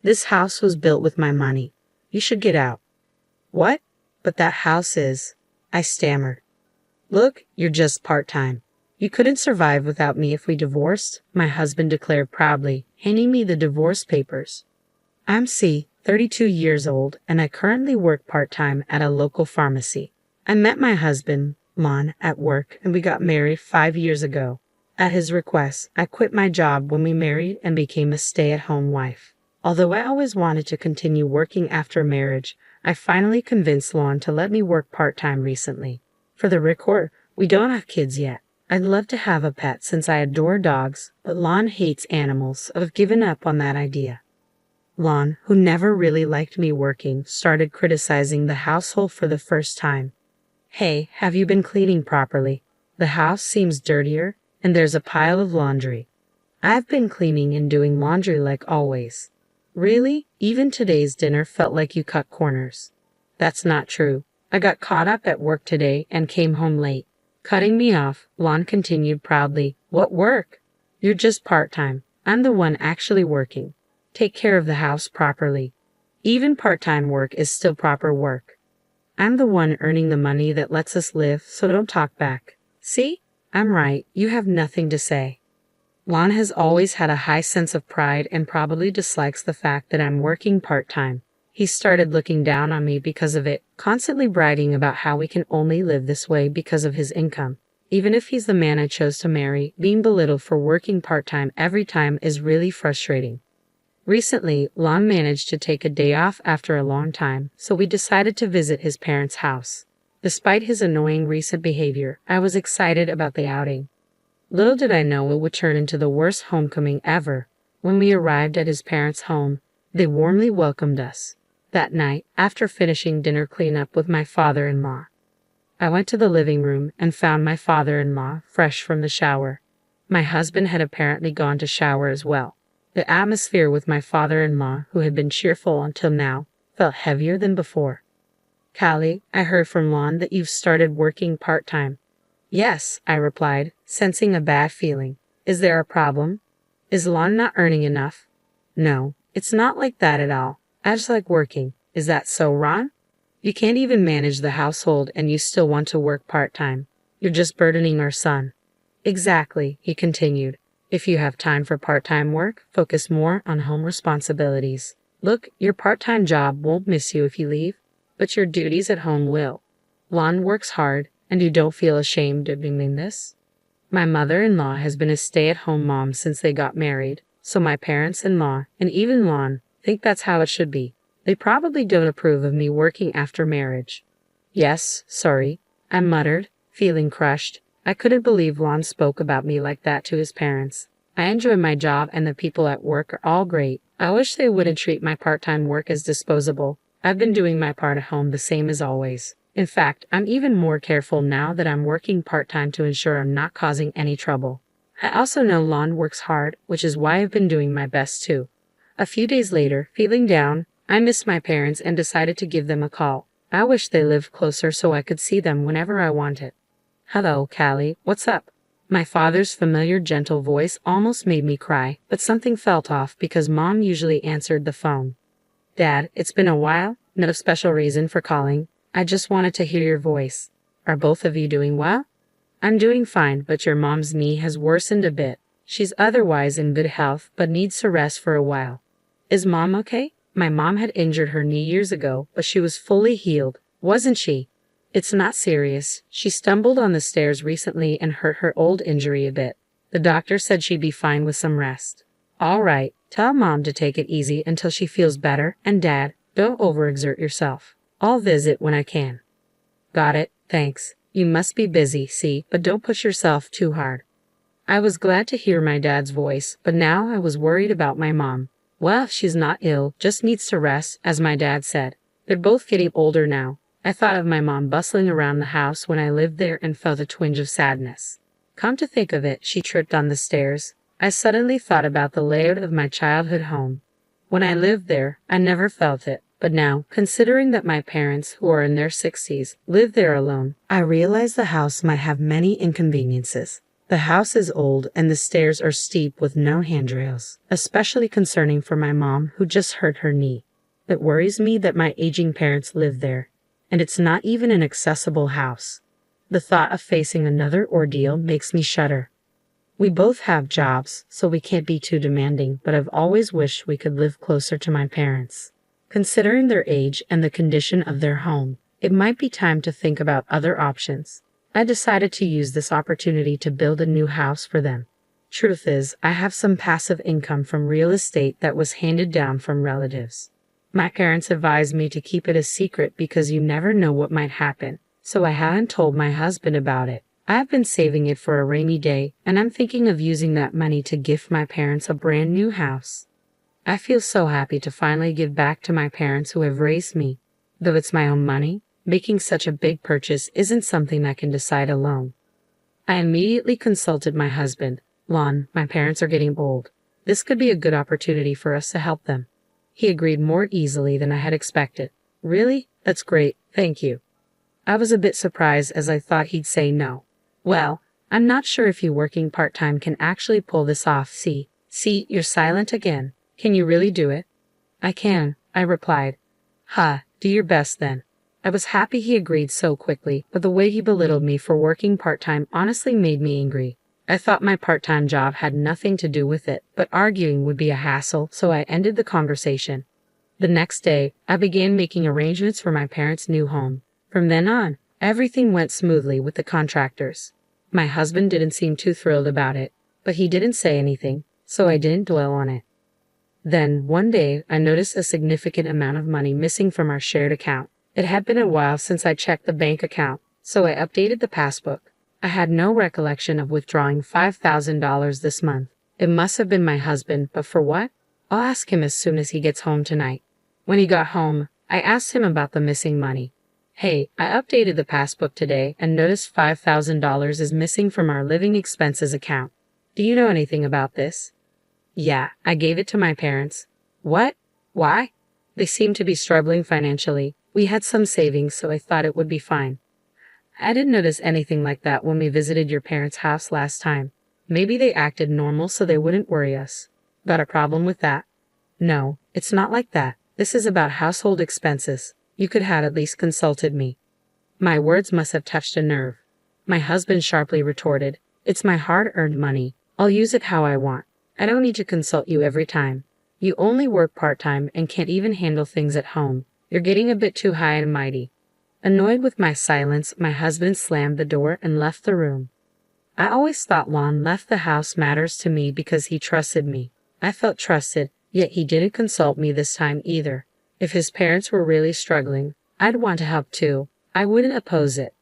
This house was built with my money. You should get out. What? But that house is. I stammered. Look, you're just part-time. You couldn't survive without me if we divorced, my husband declared proudly, handing me the divorce papers. I'm 32 years old, and I currently work part-time at a local pharmacy. I met my husband, Lon, at work, and we got married 5 years ago. At his request, I quit my job when we married and became a stay-at-home wife. Although I always wanted to continue working after marriage, I finally convinced Lon to let me work part-time recently. For the record, we don't have kids yet. I'd love to have a pet since I adore dogs, but Lon hates animals, so I've given up on that idea. Lon, who never really liked me working, started criticizing the household for the first time. Hey, have you been cleaning properly? The house seems dirtier, and there's a pile of laundry. I've been cleaning and doing laundry like always. Really? Even today's dinner felt like you cut corners. That's not true. I got caught up at work today and came home late. Cutting me off, Lon continued proudly. What work? You're just part-time. I'm the one actually working. Take care of the house properly. Even part-time work is still proper work. I'm the one earning the money that lets us live, so don't talk back. See? I'm right. You have nothing to say. Lon has always had a high sense of pride and probably dislikes the fact that I'm working part-time. He started looking down on me because of it, constantly bragging about how we can only live this way because of his income. Even if he's the man I chose to marry, being belittled for working part-time every time is really frustrating. Recently, Lon managed to take a day off after a long time, so we decided to visit his parents' house. Despite his annoying recent behavior, I was excited about the outing. Little did I know it would turn into the worst homecoming ever. When we arrived at his parents' home, they warmly welcomed us. That night, after finishing dinner cleanup with my father-in-law, I went to the living room and found my father-in-law fresh from the shower. My husband had apparently gone to shower as well. The atmosphere with my father-in-law, who had been cheerful until now, felt heavier than before. Callie, I heard from Lon that you've started working part-time. Yes, I replied, sensing a bad feeling. Is there a problem? Is Lon not earning enough? No, it's not like that at all. I just like working. Is that so, Ron? You can't even manage the household and you still want to work part-time. You're just burdening our son. Exactly, he continued. If you have time for part-time work, focus more on home responsibilities. Look, your part-time job won't miss you if you leave, but your duties at home will. Lon works hard, and you don't feel ashamed of doing this? My mother-in-law has been a stay-at-home mom since they got married, so my parents-in-law, and even Lon, think that's how it should be. They probably don't approve of me working after marriage. Yes, sorry, I muttered, feeling crushed. I couldn't believe Lon spoke about me like that to his parents. I enjoy my job and the people at work are all great. I wish they wouldn't treat my part-time work as disposable. I've been doing my part at home the same as always. In fact, I'm even more careful now that I'm working part-time to ensure I'm not causing any trouble. I also know Lon works hard, which is why I've been doing my best too. A few days later, feeling down, I missed my parents and decided to give them a call. I wish they lived closer so I could see them whenever I wanted. Hello, Callie, what's up? My father's familiar gentle voice almost made me cry, but something felt off because Mom usually answered the phone. Dad, it's been a while. No special reason for calling. I just wanted to hear your voice. Are both of you doing well? I'm doing fine, but your mom's knee has worsened a bit. She's otherwise in good health, but needs to rest for a while. Is Mom okay? My mom had injured her knee years ago, but she was fully healed, wasn't she? It's not serious. She stumbled on the stairs recently and hurt her old injury a bit. The doctor said she'd be fine with some rest. All right, tell Mom to take it easy until she feels better, and Dad, don't overexert yourself. I'll visit when I can. Got it, thanks. You must be busy, see, but don't push yourself too hard. I was glad to hear my dad's voice, but now I was worried about my mom. Well, she's not ill, just needs to rest, as my dad said. They're both getting older now. I thought of my mom bustling around the house when I lived there and felt a twinge of sadness. Come to think of it, she tripped on the stairs. I suddenly thought about the layout of my childhood home. When I lived there, I never felt it. But now, considering that my parents, who are in their 60s, live there alone, I realize the house might have many inconveniences. The house is old and the stairs are steep with no handrails, especially concerning for my mom who just hurt her knee. It worries me that my aging parents live there, and it's not even an accessible house. The thought of facing another ordeal makes me shudder. We both have jobs, so we can't be too demanding, but I've always wished we could live closer to my parents. Considering their age and the condition of their home, it might be time to think about other options. I decided to use this opportunity to build a new house for them. Truth is, I have some passive income from real estate that was handed down from relatives. My parents advised me to keep it a secret because you never know what might happen, so I haven't told my husband about it. I've been saving it for a rainy day, and I'm thinking of using that money to gift my parents a brand new house. I feel so happy to finally give back to my parents who have raised me. Though it's my own money, making such a big purchase isn't something I can decide alone. I immediately consulted my husband. Lon, my parents are getting old. This could be a good opportunity for us to help them. He agreed more easily than I had expected. Really? That's great, thank you. I was a bit surprised as I thought he'd say no. Well, I'm not sure if you working part-time can actually pull this off. See, you're silent again. Can you really do it? I can, I replied. Do your best then. I was happy he agreed so quickly, but the way he belittled me for working part-time honestly made me angry. I thought my part-time job had nothing to do with it, but arguing would be a hassle, so I ended the conversation. The next day, I began making arrangements for my parents' new home. From then on, everything went smoothly with the contractors. My husband didn't seem too thrilled about it, but he didn't say anything, so I didn't dwell on it. Then, one day, I noticed a significant amount of money missing from our shared account. It had been a while since I checked the bank account, so I updated the passbook. I had no recollection of withdrawing $5,000 this month. It must have been my husband, but for what? I'll ask him as soon as he gets home tonight. When he got home, I asked him about the missing money. Hey, I updated the passbook today and noticed $5,000 is missing from our living expenses account. Do you know anything about this? Yeah, I gave it to my parents. What? Why? They seem to be struggling financially. We had some savings, so I thought it would be fine. I didn't notice anything like that when we visited your parents' house last time. Maybe they acted normal so they wouldn't worry us. Got a problem with that? No, it's not like that. This is about household expenses. You could have at least consulted me. My words must have touched a nerve. My husband sharply retorted, It's my hard-earned money. I'll use it how I want. I don't need to consult you every time. You only work part-time and can't even handle things at home. You're getting a bit too high and mighty. Annoyed with my silence, my husband slammed the door and left the room. I always thought Lon left the house matters to me because he trusted me. I felt trusted, yet he didn't consult me this time either. If his parents were really struggling, I'd want to help too. I wouldn't oppose it.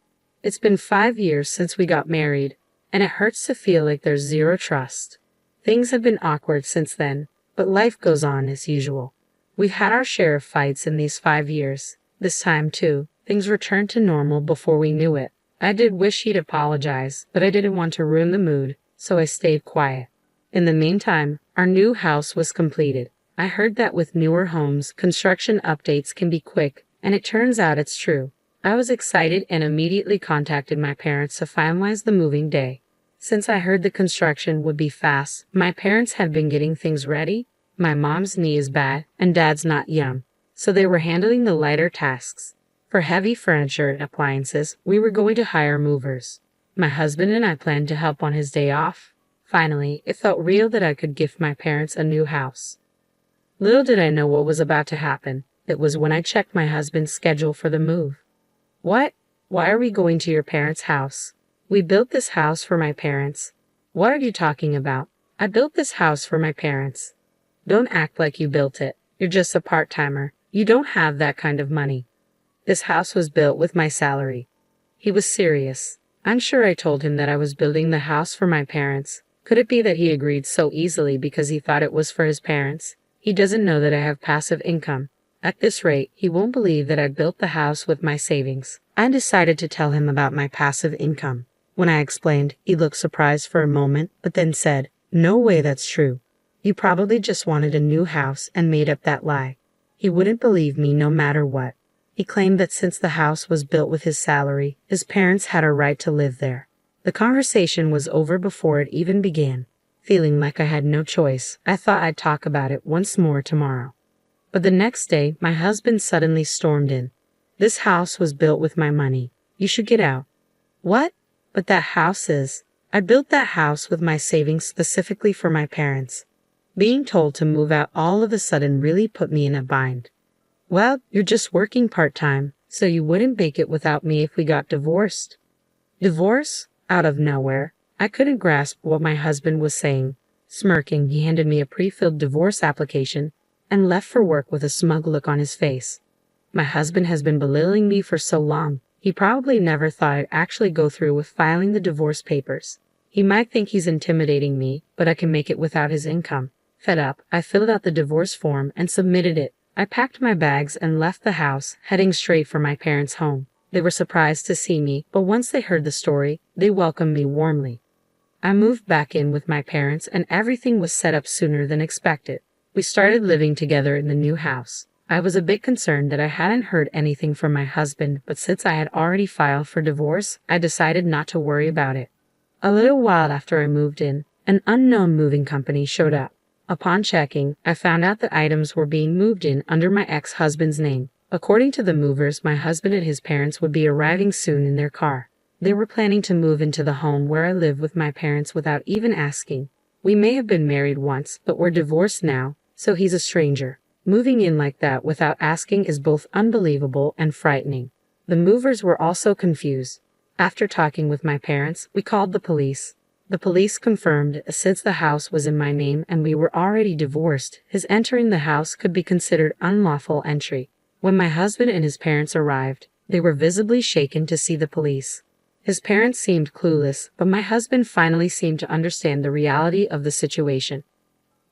It's been 5 years since we got married, and it hurts to feel like there's zero trust. Things have been awkward since then, but life goes on as usual. We've had our share of fights in these 5 years. This time, too, things returned to normal before we knew it. I did wish he'd apologize, but I didn't want to ruin the mood, so I stayed quiet. In the meantime, our new house was completed. I heard that with newer homes, construction updates can be quick, and it turns out it's true. I was excited and immediately contacted my parents to finalize the moving day. Since I heard the construction would be fast, my parents had been getting things ready. My mom's knee is bad, and dad's not young, so they were handling the lighter tasks. For heavy furniture and appliances, we were going to hire movers. My husband and I planned to help on his day off. Finally, it felt real that I could gift my parents a new house. Little did I know what was about to happen. It was when I checked my husband's schedule for the move. What? Why are we going to your parents' house? We built this house for my parents. What are you talking about? I built this house for my parents. Don't act like you built it. You're just a part-timer. You don't have that kind of money. This house was built with my salary. He was serious. I'm sure I told him that I was building the house for my parents. Could it be that he agreed so easily because he thought it was for his parents? He doesn't know that I have passive income. At this rate, he won't believe that I built the house with my savings. I decided to tell him about my passive income. When I explained, he looked surprised for a moment, but then said, No way that's true. You probably just wanted a new house and made up that lie. He wouldn't believe me no matter what. He claimed that since the house was built with his salary, his parents had a right to live there. The conversation was over before it even began. Feeling like I had no choice, I thought I'd talk about it once more tomorrow. But the next day, my husband suddenly stormed in. This house was built with my money. You should get out. What? But that house is. I built that house with my savings specifically for my parents. Being told to move out all of a sudden really put me in a bind. Well, you're just working part-time, so you wouldn't make it without me if we got divorced. Divorce? Out of nowhere. I couldn't grasp what my husband was saying. Smirking, he handed me a pre-filled divorce application and left for work with a smug look on his face. My husband has been belittling me for so long, he probably never thought I'd actually go through with filing the divorce papers. He might think he's intimidating me, but I can make it without his income. Fed up, I filled out the divorce form and submitted it. I packed my bags and left the house, heading straight for my parents' home. They were surprised to see me, but once they heard the story, they welcomed me warmly. I moved back in with my parents and everything was set up sooner than expected. We started living together in the new house. I was a bit concerned that I hadn't heard anything from my husband, but since I had already filed for divorce, I decided not to worry about it. A little while after I moved in, an unknown moving company showed up. Upon checking, I found out that items were being moved in under my ex-husband's name. According to the movers, my husband and his parents would be arriving soon in their car. They were planning to move into the home where I live with my parents without even asking. We may have been married once, but we're divorced now, so he's a stranger. Moving in like that without asking is both unbelievable and frightening. The movers were also confused. After talking with my parents, we called the police. The police confirmed since the house was in my name and we were already divorced, his entering the house could be considered unlawful entry. When my husband and his parents arrived, they were visibly shaken to see the police. His parents seemed clueless, but my husband finally seemed to understand the reality of the situation.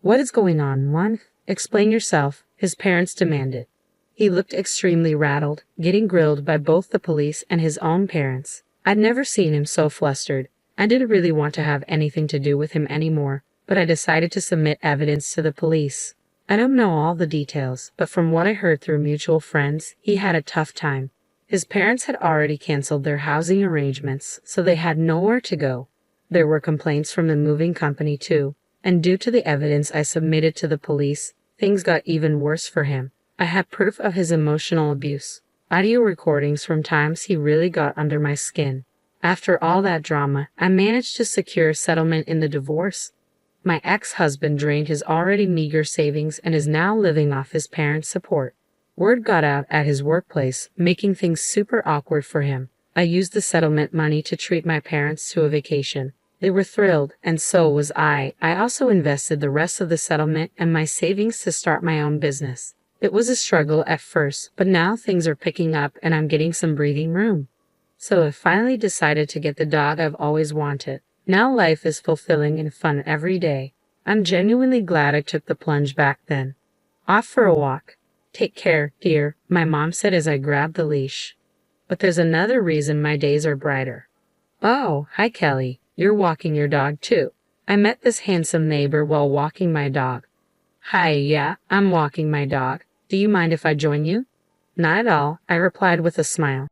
What is going on, Juan? Explain yourself, his parents demanded. He looked extremely rattled, getting grilled by both the police and his own parents. I'd never seen him so flustered. I didn't really want to have anything to do with him anymore, but I decided to submit evidence to the police. I don't know all the details, but from what I heard through mutual friends, he had a tough time. His parents had already canceled their housing arrangements, so they had nowhere to go. There were complaints from the moving company too, and due to the evidence I submitted to the police, things got even worse for him. I had proof of his emotional abuse. Audio recordings from times he really got under my skin. After all that drama, I managed to secure a settlement in the divorce. My ex-husband drained his already meager savings and is now living off his parents' support. Word got out at his workplace, making things super awkward for him. I used the settlement money to treat my parents to a vacation. They were thrilled, and so was I. I also invested the rest of the settlement and my savings to start my own business. It was a struggle at first, but now things are picking up and I'm getting some breathing room. So I finally decided to get the dog I've always wanted. Now life is fulfilling and fun every day. I'm genuinely glad I took the plunge back then. Off for a walk. Take care, dear, my mom said as I grabbed the leash. But there's another reason my days are brighter. Oh, hi Kelly. You're walking your dog too. I met this handsome neighbor while walking my dog. Hi, yeah, I'm walking my dog. Do you mind if I join you? Not at all, I replied with a smile.